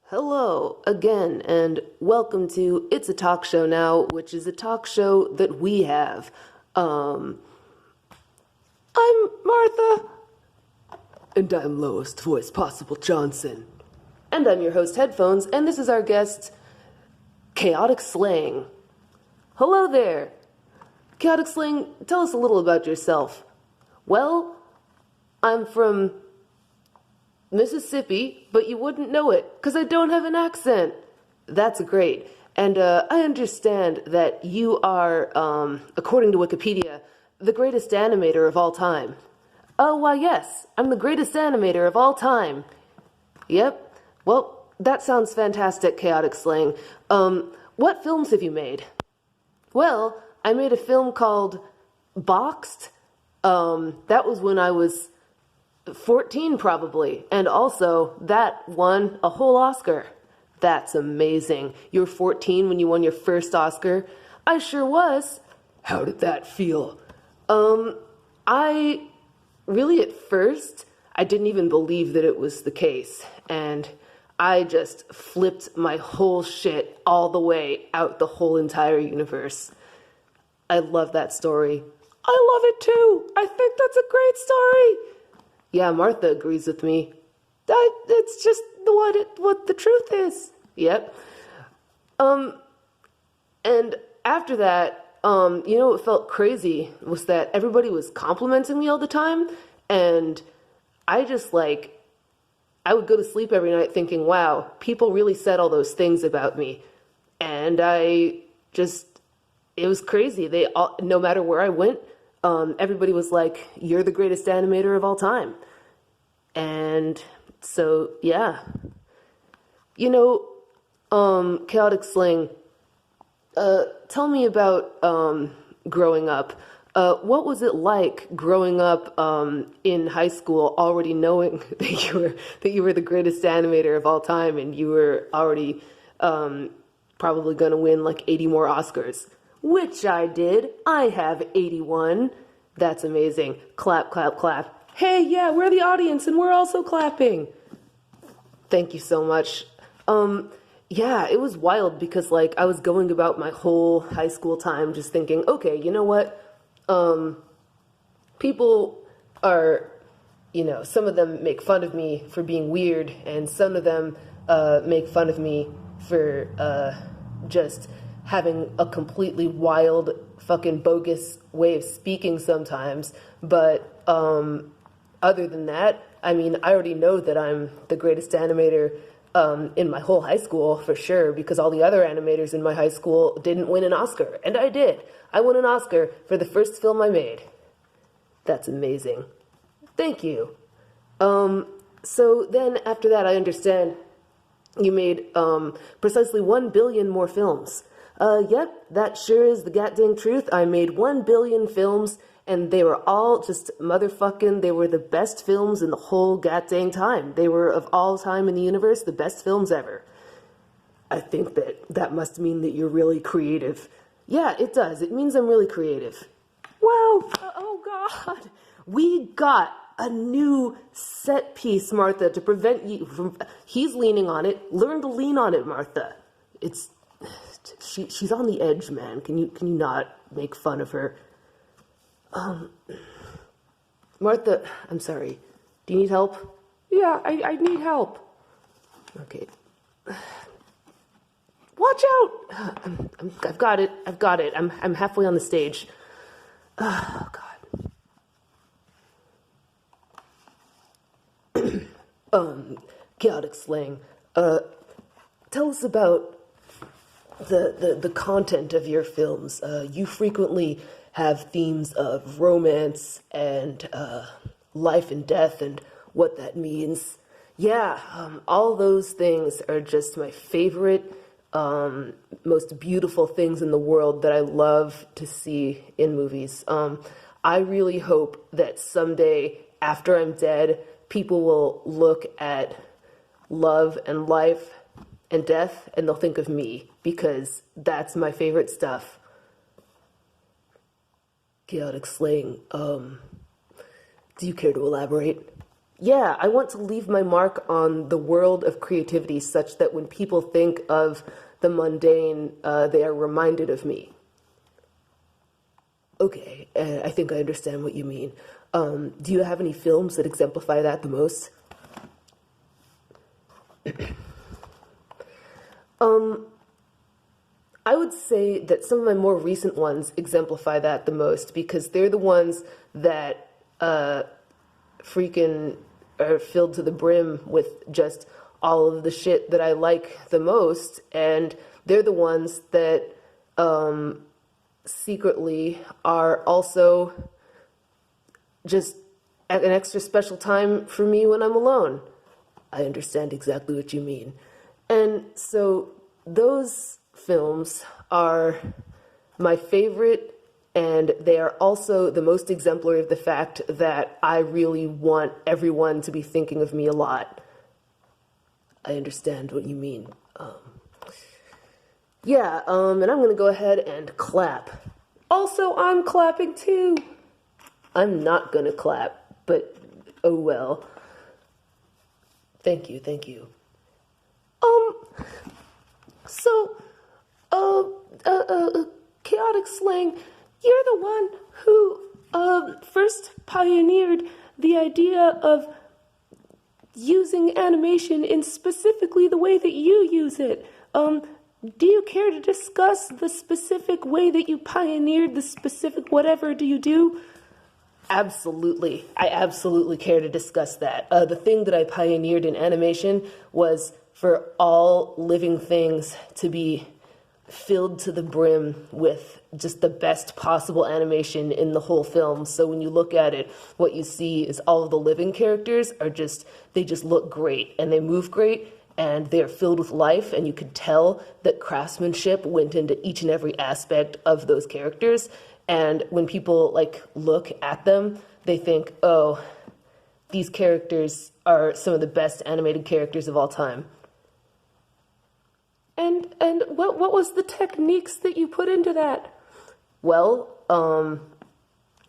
Hello again, and welcome to It's a Talk Show Now, which is a talk show that we have. I'm Martha, and I'm lowest voice possible Johnson. And I'm your host, Headphones, and this is our guest, Chaotic Slang. Hello there. Chaotic Slang, tell us a little about yourself. Well, I'm from Mississippi, but you wouldn't know it because I don't have an accent. That's great. And I understand that you are, according to Wikipedia, the greatest animator of all time. Oh, why, yes, I'm the greatest animator of all time. Yep. Well, that sounds fantastic, Chaotic Slang. What films have you made? Well, I made a film called Boxed. That was when I was 14 probably, and also that won a whole Oscar. That's amazing. You were 14 when you won your first Oscar? I sure was. How did that feel? I really at first, I didn't even believe that it was the case, and I just flipped my whole shit all the way out the whole entire universe. I love that story. I love it too. I think that's a great story. Yeah, Martha agrees with me. It's just what the truth is. Yep. And after that, what felt crazy was that everybody was complimenting me all the time, and I would go to sleep every night thinking, wow, people really said all those things about me. And it was crazy. No matter where I went, everybody was like, you're the greatest animator of all time. And so, yeah. Chaotic Slang, tell me about growing up. What was it like growing up in high school, already knowing that you were the greatest animator of all time, and you were already probably going to win like 80 more Oscars? Which I did. I have 81. That's amazing. Clap, clap, clap. Hey, yeah, we're the audience and we're also clapping. Thank you so much. Yeah, it was wild because I was going about my whole high school time just thinking, okay, you know what? People are, some of them make fun of me for being weird, and some of them make fun of me for just having a completely wild, fucking bogus way of speaking sometimes. But other than that, I already know that I'm the greatest animator in my whole high school, for sure, because all the other animators in my high school didn't win an Oscar, and I did. I won an Oscar for the first film I made. That's amazing. Thank you. So then after that, I understand you made precisely 1 billion more films. Yep, that sure is the goddamn truth. I made 1 billion films, and they were all just motherfucking, they were the best films in the whole goddamn time. They were, of all time in the universe, the best films ever. I think that must mean that you're really creative. Yeah, it does. It means I'm really creative. Wow. Oh, God. We got a new set piece, Martha, to prevent you from... He's leaning on it. Learn to lean on it, Martha. She's on the edge, man. Can you not make fun of her? Martha, I'm sorry. Do you need help? Yeah, I need help. Okay. Watch out! I've got it. I'm halfway on the stage. Oh, God. Chaotic Slang. Tell us about the content of your films. You frequently have themes of romance and life and death and what that means. Yeah, all those things are just my favorite, most beautiful things in the world that I love to see in movies. I really hope that someday, after I'm dead, people will look at love and life and death, and they'll think of me, because that's my favorite stuff. Chaotic Slang, do you care to elaborate? Yeah, I want to leave my mark on the world of creativity such that when people think of the mundane, they are reminded of me. Okay, I think I understand what you mean. Do you have any films that exemplify that the most? I would say that some of my more recent ones exemplify that the most because they're the ones that freaking are filled to the brim with just all of the shit that I like the most, and they're the ones that secretly are also just at an extra special time for me when I'm alone. I understand exactly what you mean. And so those films are my favorite, and they are also the most exemplary of the fact that I really want everyone to be thinking of me a lot. I understand what you mean. And I'm going to go ahead and clap. Also, I'm clapping too. I'm not going to clap, but oh well. Thank you, thank you. Um, so, Chaotic Slang, you're the one who, first pioneered the idea of using animation in specifically the way that you use it. Do you care to discuss the specific way that you pioneered the specific whatever do you do? Absolutely. I absolutely care to discuss that. The thing that I pioneered in animation was for all living things to be filled to the brim with just the best possible animation in the whole film. So when you look at it, what you see is all of the living characters are they just look great and they move great and they're filled with life, and you can tell that craftsmanship went into each and every aspect of those characters. And when people look at them, they think, oh, these characters are some of the best animated characters of all time. And what was the techniques that you put into that? Well,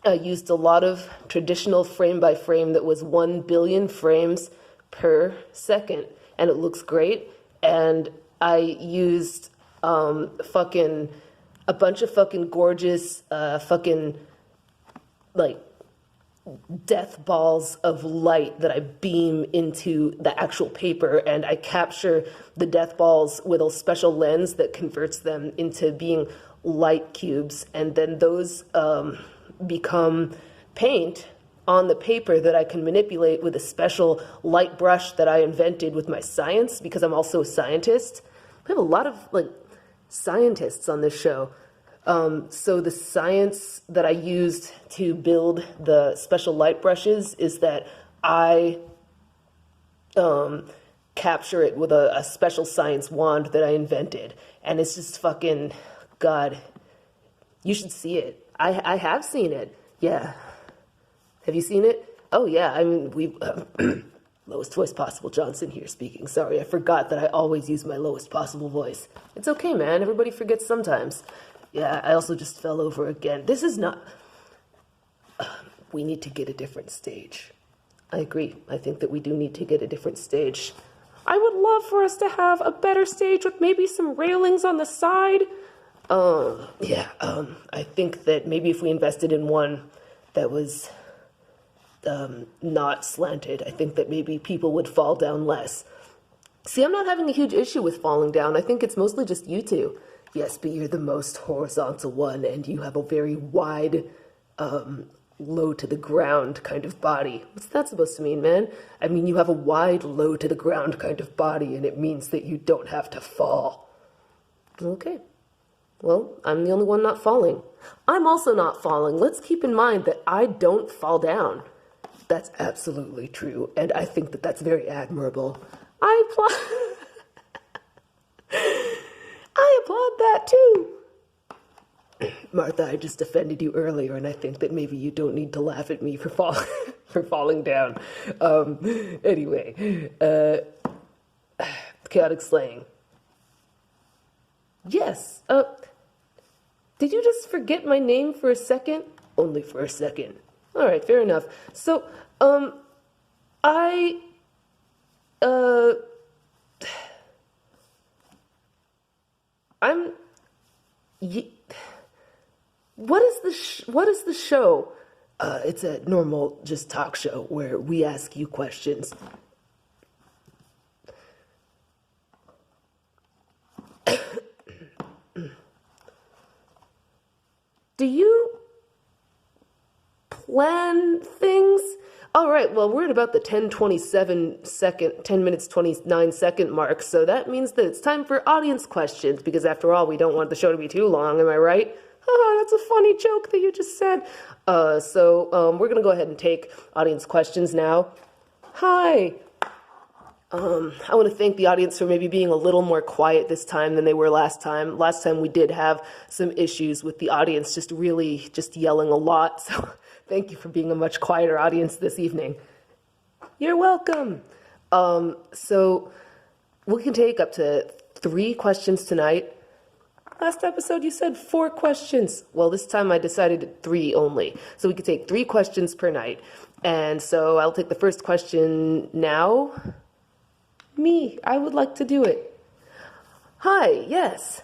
I used a lot of traditional frame by frame that was 1 billion frames per second, and it looks great. And I used a bunch of fucking gorgeous death balls of light that I beam into the actual paper, and I capture the death balls with a special lens that converts them into being light cubes, and then those become paint on the paper that I can manipulate with a special light brush that I invented with my science, because I'm also a scientist. We have a lot of scientists on this show. So the science that I used to build the special light brushes is that I capture it with a special science wand that I invented. And it's just fucking, God, you should see it. I have seen it. Yeah. Have you seen it? Oh, yeah. I mean, we lowest voice possible Johnson here speaking. Sorry, I forgot that I always use my lowest possible voice. It's okay, man. Everybody forgets sometimes. Yeah, I also just fell over again. This is not... we need to get a different stage. I agree. I think that we do need to get a different stage. I would love for us to have a better stage with maybe some railings on the side. I think that maybe if we invested in one that was not slanted, I think that maybe people would fall down less. See, I'm not having a huge issue with falling down. I think it's mostly just you two. Yes, but you're the most horizontal one, and you have a very wide, low to the ground kind of body. What's that supposed to mean, man? I mean, you have a wide, low to the ground kind of body, and it means that you don't have to fall. Okay. Well, I'm the only one not falling. I'm also not falling. Let's keep in mind that I don't fall down. That's absolutely true, and I think that that's very admirable. I applaud that too. Martha, I just offended you earlier, and I think that maybe you don't need to laugh at me for falling down. Anyway, Chaotic Slang. Yes, did you just forget my name for a second? Only for a second. All right, fair enough. So, I, uh, I'm, what is the show? It's a normal, just talk show where we ask you questions. Do you plan things? All right, well, we're at about the 10 minutes 29-second mark, so that means that it's time for audience questions, because after all, we don't want the show to be too long, am I right? Oh, that's a funny joke that you just said. We're going to go ahead and take audience questions now. Hi. I want to thank the audience for maybe being a little more quiet this time than they were last time. Last time we did have some issues with the audience just yelling a lot, so thank you for being a much quieter audience this evening. You're welcome. So we can take up to 3 questions tonight. Last episode you said 4 questions. Well, this time I decided 3 only. So we could take 3 questions per night. And so I'll take the first question now. Me, I would like to do it. Hi, yes.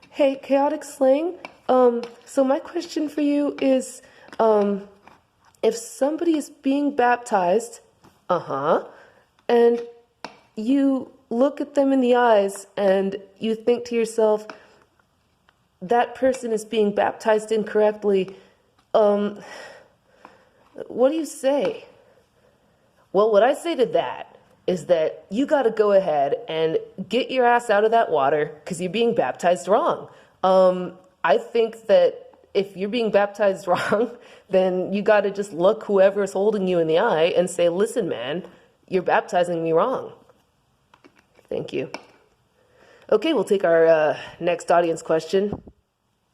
Hey, Chaotic Slang. So my question for you is, if somebody is being baptized, and you look at them in the eyes and you think to yourself, that person is being baptized incorrectly, what do you say? Well, what I say to that is that you got to go ahead and get your ass out of that water because you're being baptized wrong. I think that if you're being baptized wrong, then you got to just look whoever is holding you in the eye and say, listen, man, you're baptizing me wrong. Thank you. Okay, we'll take our next audience question.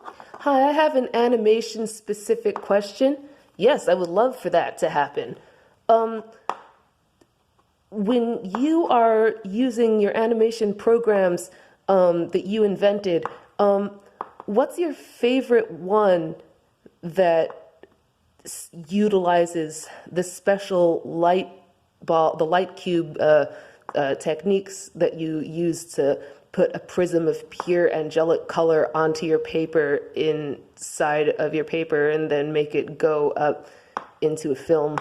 Hi, I have an animation-specific question. Yes, I would love for that to happen. When you are using your animation programs that you invented, what's your favorite one that utilizes the special light cube techniques that you use to put a prism of pure angelic color onto your paper inside of your paper and then make it go up into a film?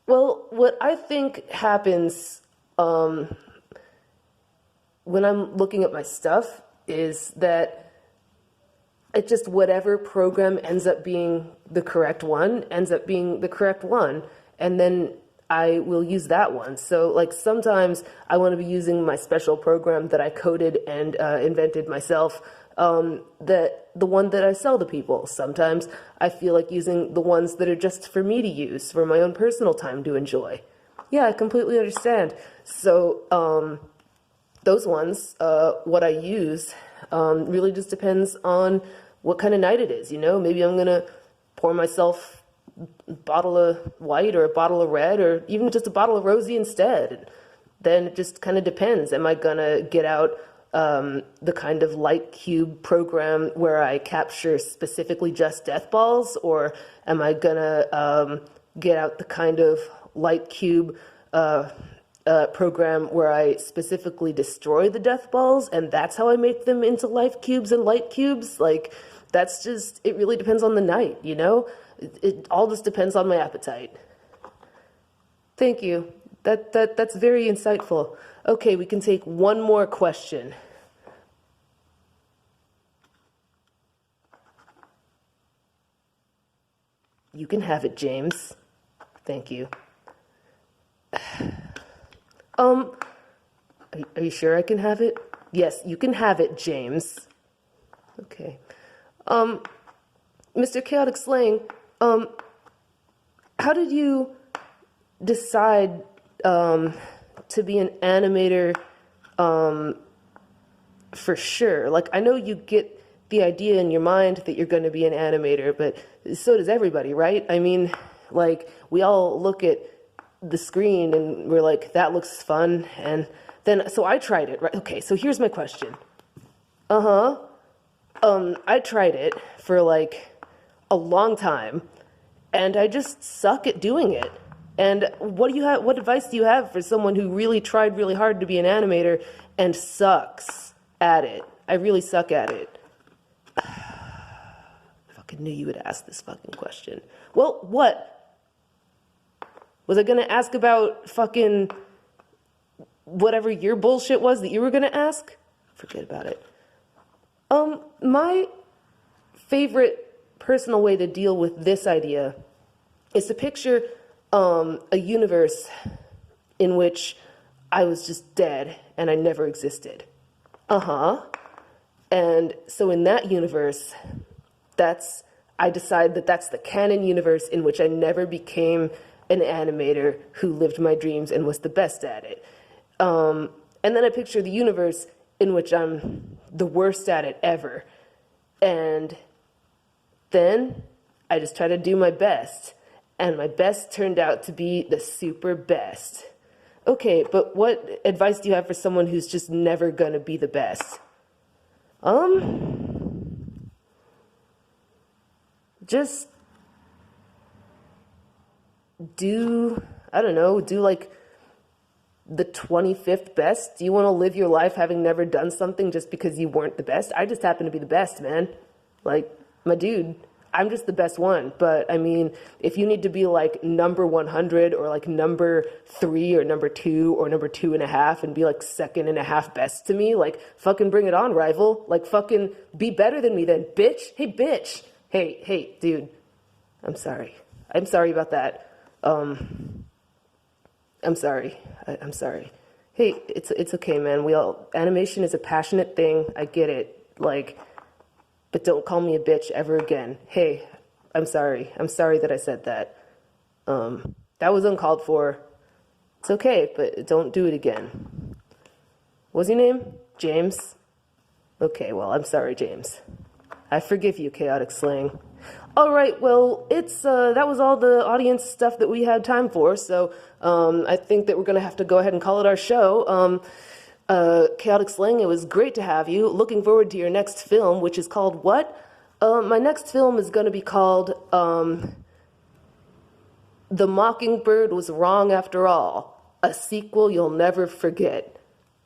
Well, what I think happens when I'm looking at my stuff is that it just, whatever program ends up being the correct one, and then I will use that one. So, like, sometimes I want to be using my special program that I coded and invented myself, the one that I sell to people. Sometimes I feel like using the ones that are just for me to use, for my own personal time to enjoy. Yeah, I completely understand. So, those ones, what I use, really just depends on what kind of night it is, you know? Maybe I'm going to pour myself a bottle of white or a bottle of red or even just a bottle of rosy instead. Then it just kind of depends. Am I going to get out the kind of light cube program where I capture specifically just death balls, or am I going to get out the kind of light cube program where I specifically destroy the death balls, and that's how I make them into life cubes and light cubes? Like, that's just, it really depends on the night, you know? It all just depends on my appetite. Thank you. That's very insightful. Okay, we can take one more question. You can have it, James. Thank you. Are you sure I can have it? Yes, you can have it, James. Okay. Mr. Chaotic Slang, how did you decide to be an animator for sure? Like, I know you get the idea in your mind that you're going to be an animator, but so does everybody, right? I mean, like, we all look at the screen and we're like, that looks fun, and then, so I tried it, right? Okay, so here's my question. I tried it for like a long time, and I just suck at doing it. And what advice do you have for someone who really tried really hard to be an animator and sucks at it? I really suck at it. Fucking knew you would ask this fucking question. Well, what? Was I gonna ask about fucking whatever your bullshit was that you were gonna ask? Forget about it. My favorite personal way to deal with this idea is to picture a universe in which I was just dead and I never existed. And so in that universe, I decide that that's the canon universe in which I never became an animator who lived my dreams and was the best at it. And then I picture the universe in which I'm the worst at it ever. And then I just try to do my best. And my best turned out to be the super best. Okay, but what advice do you have for someone who's just never gonna be the best? Just do like the 25th best? Do you want to live your life having never done something just because you weren't the best? I just happen to be the best, man. Like, my dude, I'm just the best one. But, I mean, if you need to be, like, number 100 or, like, number 3 or number 2 or number 2.5 and be, like, second and a half best to me, like, fucking bring it on, rival. Like, fucking be better than me then, bitch. Hey, bitch. Hey, dude. I'm sorry. I'm sorry about that. I'm sorry. I'm sorry. Hey, it's okay, man. Animation is a passionate thing. I get it. Like, but don't call me a bitch ever again. Hey, I'm sorry. I'm sorry that I said that. That was uncalled for. It's okay, but don't do it again. What's your name? James? Okay, well, I'm sorry, James. I forgive you, Chaotic Slang. All right, well, that was all the audience stuff that we had time for, so I think that we're going to have to go ahead and call it our show. Chaotic Slang, it was great to have you. Looking forward to your next film, which is called what? My next film is going to be called The Mockingbird Was Wrong After All, a sequel you'll never forget.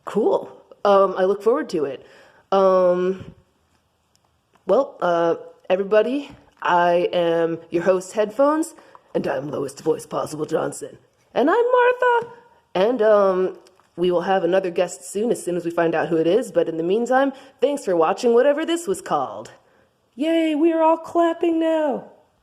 Cool. I look forward to it. Everybody, I am your host, Headphones, and I'm Lowest Voice Possible Johnson. And I'm Martha. And we will have another guest soon as we find out who it is. But in the meantime, thanks for watching whatever this was called. Yay, we are all clapping now.